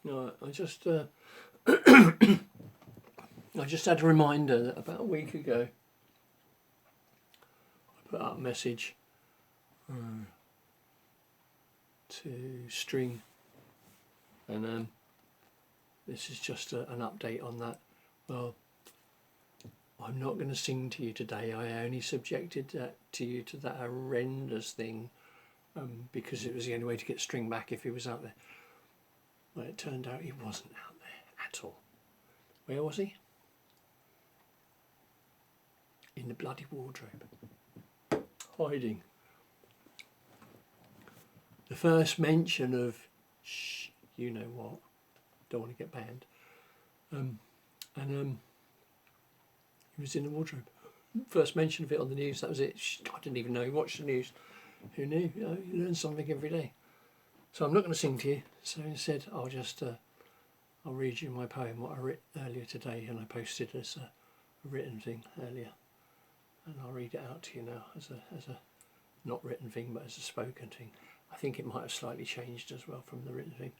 No, I just I just had a reminder that about a week ago I put out a message to String, and this is just an update on that. Well, I'm not going to sing to you today. I only subjected that to you to that horrendous thing because it was the only way to get String back if he was out there. Well, it turned out he wasn't out there at all. Where was he? In the bloody wardrobe. Hiding. The first mention of shh, you know what, don't want to get banned. He was in the wardrobe. First mention of it on the news, that was it. I didn't even know he watched the news. Who knew? You know, you learn something every day. So I'm not going to sing to you. So instead, I'll just I'll read you my poem, what I wrote earlier today, and I posted as a written thing earlier, and I'll read it out to you now as a not written thing, but as a spoken thing. I think it might have slightly changed as well from the written thing,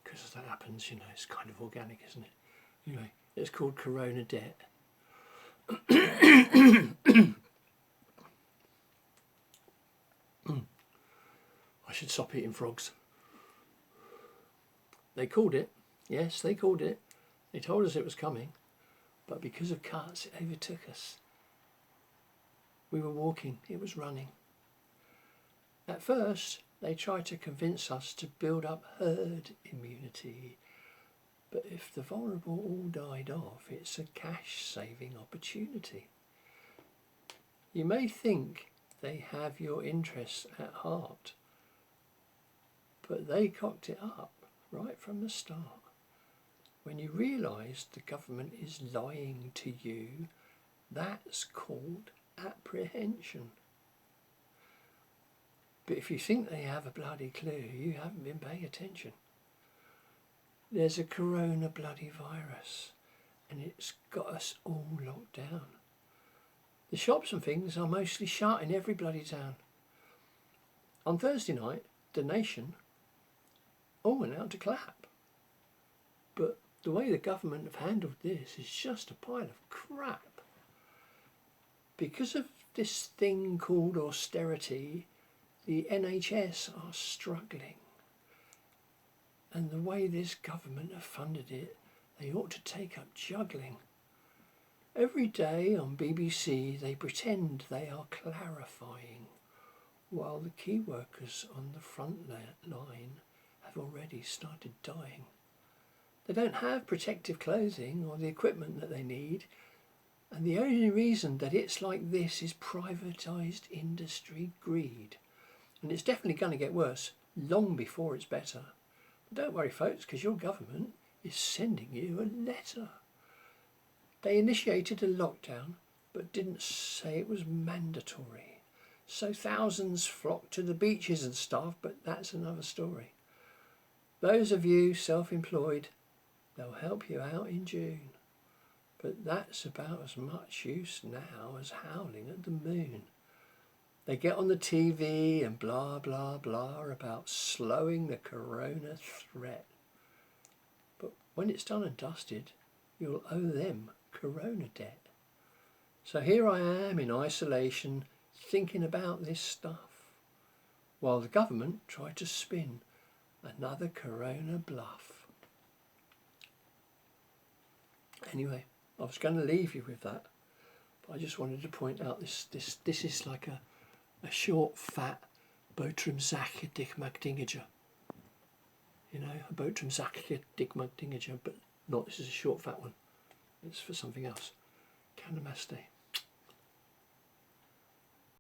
because that happens, you know. It's kind of organic, isn't it? Anyway, it's called Coronadebt. I should stop eating frogs. They called it. Yes, they called it. They told us it was coming, but because of carts, it overtook us. We were walking, it was running. At first, they tried to convince us to build up herd immunity, but if the vulnerable all died off, it's a cash-saving opportunity. You may think they have your interests at heart, but they cocked it up right from the start. When you realise the government is lying to you, that's called apprehension. But if you think they have a bloody clue, you haven't been paying attention. There's a corona bloody virus, and it's got us all locked down. The shops and things are mostly shut in every bloody town. On Thursday night, the nation all went out to clap. But the way the government have handled this is just a pile of crap. Because of this thing called austerity, the NHS are struggling. And the way this government have funded it, they ought to take up juggling. Every day on BBC they pretend they are clarifying, while the key workers on the front line have already started dying. They don't have protective clothing or the equipment that they need, and the only reason that it's like this is privatised industry greed. And it's definitely going to get worse long before it's better. But don't worry, folks, because your government is sending you a letter. They initiated a lockdown, but didn't say it was mandatory. So thousands flocked to the beaches and stuff, but that's another story. Those of you self-employed, they'll help you out in June. But that's about as much use now as howling at the moon. They get on the TV and blah, blah, blah about slowing the corona threat. But when it's done and dusted, you'll owe them corona debt. So here I am in isolation thinking about this stuff, while the government tried to spin another corona bluff. Anyway, I was going to leave you with that, but I just wanted to point out this is like a short, fat boterhamzakjedichtmaktdingetje. You know, a boterhamzakjedichtmaktdingetje, but not, this is a short, fat one. It's for something else. Namaste.